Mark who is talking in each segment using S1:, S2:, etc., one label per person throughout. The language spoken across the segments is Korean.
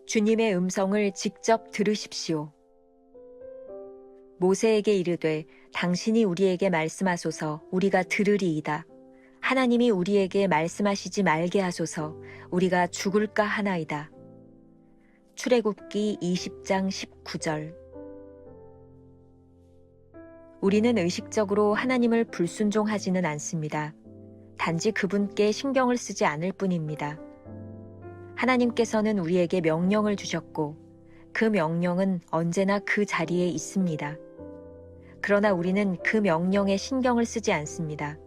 S1: 주님의 음성을 직접 들으십시오. 모세에게 이르되 당신이 우리에게 말씀하소서 우리가 들으리이다. 하나님이 우리에게 말씀하시지 말게 하소서 우리가 죽을까 하나이다. 출애굽기 20장 19절. 우리는 의식적으로 하나님을 불순종하지는 않습니다. 단지 그분께 신경을 쓰지 않을 뿐입니다. 하나님께서는 우리에게 명령을 주셨고 그 명령은 언제나 그 자리에 있습니다. 그러나 우리는 그 명령에 신경을 쓰지 않습니다.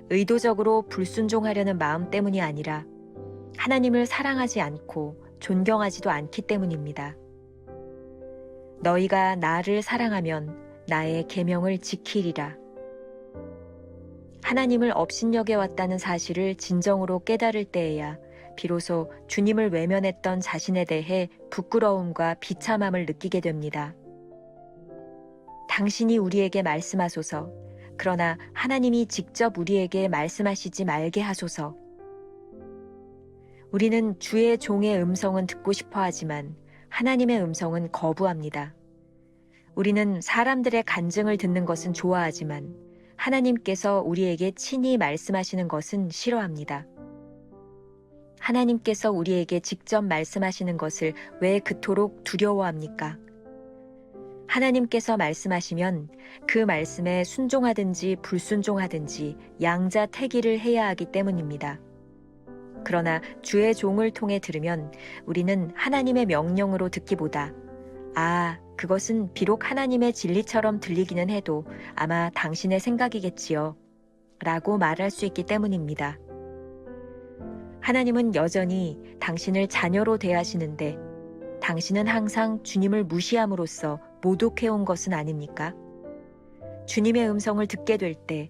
S1: 의도적으로 불순종하려는 마음 때문이 아니라 하나님을 사랑하지 않고 존경하지도 않기 때문입니다. 너희가 나를 사랑하면 나의 계명을 지키리라. 하나님을 업신여겨 왔다는 사실을 진정으로 깨달을 때에야 비로소 주님을 외면했던 자신에 대해 부끄러움과 비참함을 느끼게 됩니다. 당신이 우리에게 말씀하소서. 그러나 하나님이 직접 우리에게 말씀하시지 말게 하소서. 우리는 주의 종의 음성은 듣고 싶어 하지만 하나님의 음성은 거부합니다. 우리는 사람들의 간증을 듣는 것은 좋아하지만 하나님께서 우리에게 친히 말씀하시는 것은 싫어합니다. 하나님께서 우리에게 직접 말씀하시는 것을 왜 그토록 두려워합니까? 하나님께서 말씀하시면 그 말씀에 순종하든지 불순종하든지 양자택일을 해야 하기 때문입니다. 그러나 주의 종을 통해 들으면 우리는 하나님의 명령으로 듣기보다 그것은 비록 하나님의 진리처럼 들리기는 해도 아마 당신의 생각이겠지요 라고 말할 수 있기 때문입니다. 하나님은 여전히 당신을 자녀로 대하시는데 당신은 항상 주님을 무시함으로써 모독해온 것은 아닙니까? 주님의 음성을 듣게 될 때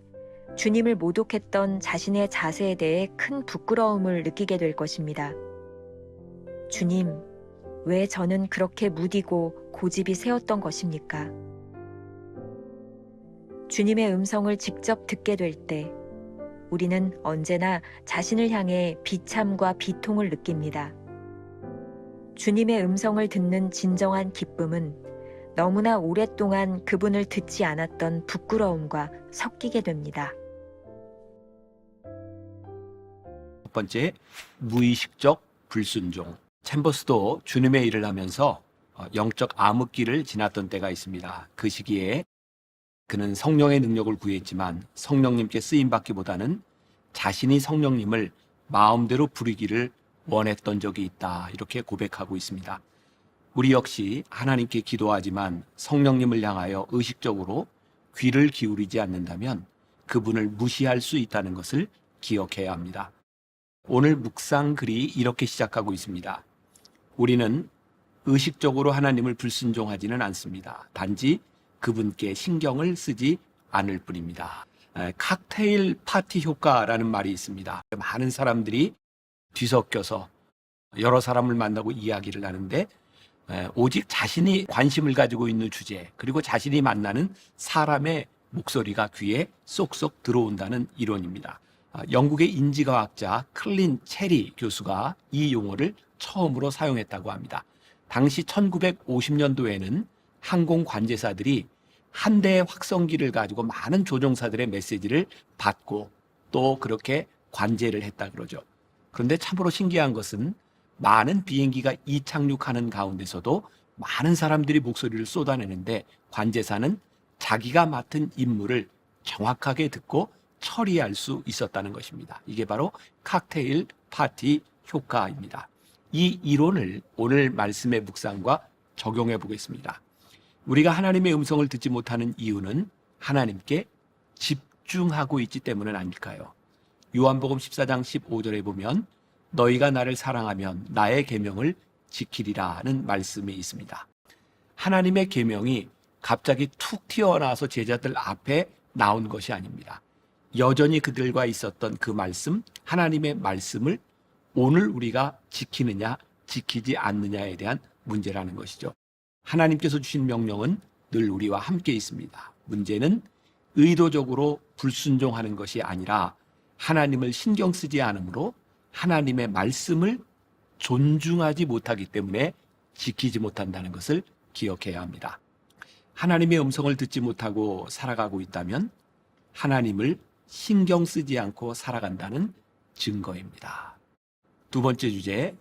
S1: 주님을 모독했던 자신의 자세에 대해 큰 부끄러움을 느끼게 될 것입니다. 주님, 왜 저는 그렇게 무디고 고집이 세웠던 것입니까? 주님의 음성을 직접 듣게 될 때 우리는 언제나 자신을 향해 비참과 비통을 느낍니다. 주님의 음성을 듣는 진정한 기쁨은 너무나 오랫동안 그분을 듣지 않았던 부끄러움과 섞이게 됩니다.
S2: 첫 번째, 무의식적 불순종. 챔버스도 주님의 일을 하면서 영적 암흑기를 지났던 때가 있습니다. 그 시기에 그는 성령의 능력을 구했지만 성령님께 쓰임받기보다는 자신이 성령님을 마음대로 부리기를 원했던 적이 있다. 이렇게 고백하고 있습니다. 우리 역시 하나님께 기도하지만 성령님을 향하여 의식적으로 귀를 기울이지 않는다면 그분을 무시할 수 있다는 것을 기억해야 합니다. 오늘 묵상 글이 이렇게 시작하고 있습니다. 우리는 의식적으로 하나님을 불순종하지는 않습니다. 단지 그분께 신경을 쓰지 않을 뿐입니다. 칵테일 파티 효과라는 말이 있습니다. 많은 사람들이 뒤섞여서 여러 사람을 만나고 이야기를 하는데 오직 자신이 관심을 가지고 있는 주제 그리고 자신이 만나는 사람의 목소리가 귀에 쏙쏙 들어온다는 이론입니다. 영국의 인지과학자 클린 체리 교수가 이 용어를 처음으로 사용했다고 합니다. 당시 1950년도에는 항공 관제사들이 한 대의 확성기를 가지고 많은 조종사들의 메시지를 받고 또 그렇게 관제를 했다 그러죠. 그런데 참으로 신기한 것은 많은 비행기가 이착륙하는 가운데서도 많은 사람들이 목소리를 쏟아내는데 관제사는 자기가 맡은 임무를 정확하게 듣고 처리할 수 있었다는 것입니다. 이게 바로 칵테일 파티 효과입니다. 이 이론을 오늘 말씀의 묵상과 적용해 보겠습니다. 우리가 하나님의 음성을 듣지 못하는 이유는 하나님께 집중하고 있기 때문은 아닐까요? 요한복음 14장 15절에 보면 너희가 나를 사랑하면 나의 계명을 지키리라는 말씀이 있습니다. 하나님의 계명이 갑자기 툭 튀어나와서 제자들 앞에 나온 것이 아닙니다. 여전히 그들과 있었던 그 말씀, 하나님의 말씀을 오늘 우리가 지키느냐 지키지 않느냐에 대한 문제라는 것이죠. 하나님께서 주신 명령은 늘 우리와 함께 있습니다. 문제는 의도적으로 불순종하는 것이 아니라 하나님을 신경 쓰지 않으므로 하나님의 말씀을 존중하지 못하기 때문에 지키지 못한다는 것을 기억해야 합니다. 하나님의 음성을 듣지 못하고 살아가고 있다면 하나님을 신경 쓰지 않고 살아간다는 증거입니다. 두 번째 주제,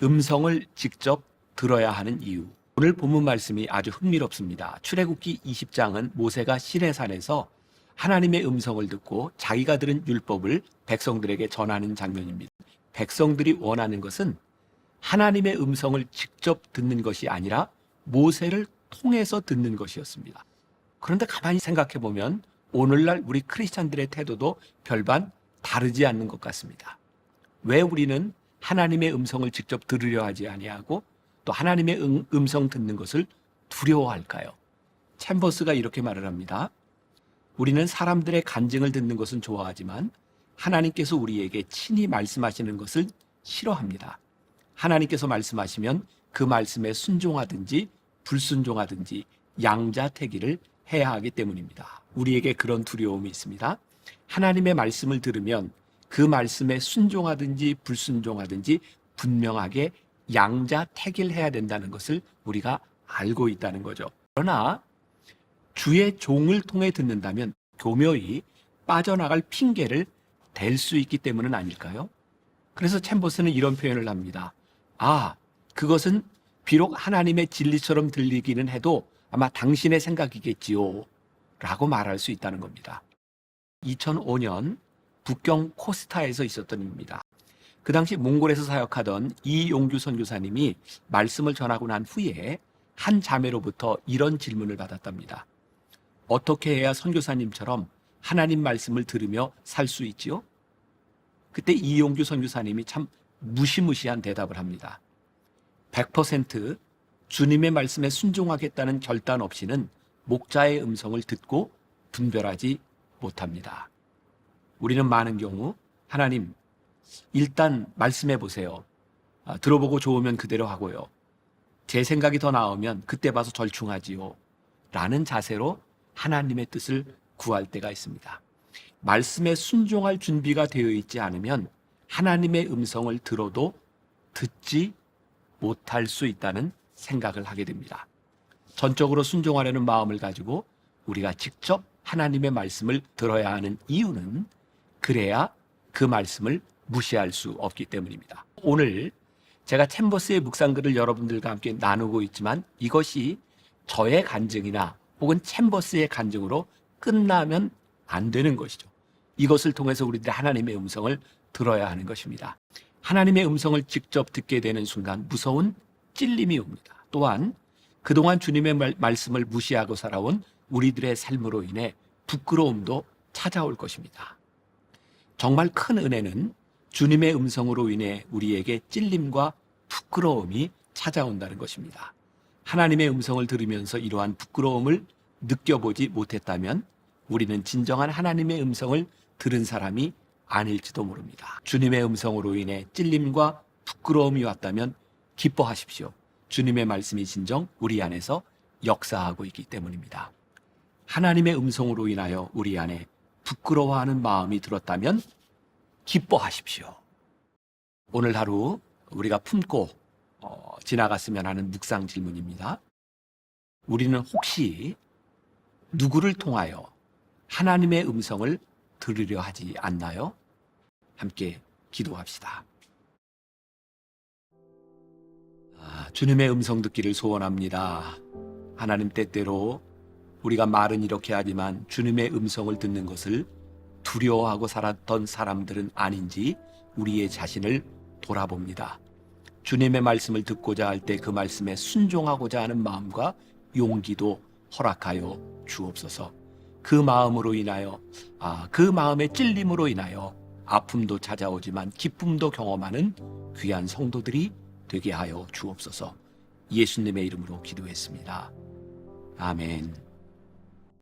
S2: 음성을 직접 들어야 하는 이유. 오늘 본문 말씀이 아주 흥미롭습니다. 출애굽기 20장은 모세가 시내산에서 하나님의 음성을 듣고 자기가 들은 율법을 백성들에게 전하는 장면입니다. 백성들이 원하는 것은 하나님의 음성을 직접 듣는 것이 아니라 모세를 통해서 듣는 것이었습니다. 그런데 가만히 생각해 보면 오늘날 우리 크리스찬들의 태도도 별반 다르지 않는 것 같습니다. 왜 우리는 하나님의 음성을 직접 들으려 하지 아니하고 또 하나님의 음성 듣는 것을 두려워할까요? 챔버스가 이렇게 말을 합니다. 우리는 사람들의 간증을 듣는 것은 좋아하지만 하나님께서 우리에게 친히 말씀하시는 것을 싫어합니다. 하나님께서 말씀하시면 그 말씀에 순종하든지 불순종하든지 양자택일을 해야 하기 때문입니다. 우리에게 그런 두려움이 있습니다. 하나님의 말씀을 들으면 그 말씀에 순종하든지 불순종하든지 분명하게 양자택일해야 된다는 것을 우리가 알고 있다는 거죠. 그러나 주의 종을 통해 듣는다면 교묘히 빠져나갈 핑계를 댈 수 있기 때문은 아닐까요? 그래서 챔버스는 이런 표현을 합니다. 그것은 비록 하나님의 진리처럼 들리기는 해도 아마 당신의 생각이겠지요 라고 말할 수 있다는 겁니다. 2005년 북경 코스타에서 있었던 일입니다. 그 당시 몽골에서 사역하던 이용규 선교사님이 말씀을 전하고 난 후에 한 자매로부터 이런 질문을 받았답니다. 어떻게 해야 선교사님처럼 하나님 말씀을 들으며 살 수 있지요? 그때 이용규 선교사님이 참 무시무시한 대답을 합니다. 100% 주님의 말씀에 순종하겠다는 결단 없이는 목자의 음성을 듣고 분별하지 못합니다. 우리는 많은 경우 하나님 일단 말씀해 보세요. 들어보고 좋으면 그대로 하고요. 제 생각이 더 나으면 그때 봐서 절충하지요. 라는 자세로 하나님의 뜻을 구할 때가 있습니다. 말씀에 순종할 준비가 되어 있지 않으면 하나님의 음성을 들어도 듣지 못할 수 있다는 생각을 하게 됩니다. 전적으로 순종하려는 마음을 가지고 우리가 직접 하나님의 말씀을 들어야 하는 이유는 그래야 그 말씀을 무시할 수 없기 때문입니다. 오늘 제가 챔버스의 묵상글을 여러분들과 함께 나누고 있지만 이것이 저의 간증이나 혹은 챔버스의 간증으로 끝나면 안 되는 것이죠. 이것을 통해서 우리들이 하나님의 음성을 들어야 하는 것입니다. 하나님의 음성을 직접 듣게 되는 순간 무서운 찔림이 옵니다. 또한 그동안 주님의 말씀을 무시하고 살아온 우리들의 삶으로 인해 부끄러움도 찾아올 것입니다. 정말 큰 은혜는 주님의 음성으로 인해 우리에게 찔림과 부끄러움이 찾아온다는 것입니다. 하나님의 음성을 들으면서 이러한 부끄러움을 느껴보지 못했다면 우리는 진정한 하나님의 음성을 들은 사람이 아닐지도 모릅니다. 주님의 음성으로 인해 찔림과 부끄러움이 왔다면 기뻐하십시오. 주님의 말씀이 진정 우리 안에서 역사하고 있기 때문입니다. 하나님의 음성으로 인하여 우리 안에 부끄러워하는 마음이 들었다면 기뻐하십시오. 오늘 하루 우리가 품고 지나갔으면 하는 묵상 질문입니다. 우리는 혹시 누구를 통하여 하나님의 음성을 들으려 하지 않나요? 함께 기도합시다. 주님의 음성 듣기를 소원합니다. 하나님 때때로 우리가 말은 이렇게 하지만 주님의 음성을 듣는 것을 두려워하고 살았던 사람들은 아닌지 우리의 자신을 돌아봅니다. 주님의 말씀을 듣고자 할 때 그 말씀에 순종하고자 하는 마음과 용기도 허락하여 주옵소서. 그 마음으로 인하여 그 마음의 찔림으로 인하여 아픔도 찾아오지만 기쁨도 경험하는 귀한 성도들이 되게 하여 주옵소서. 예수님의 이름으로 기도했습니다. 아멘.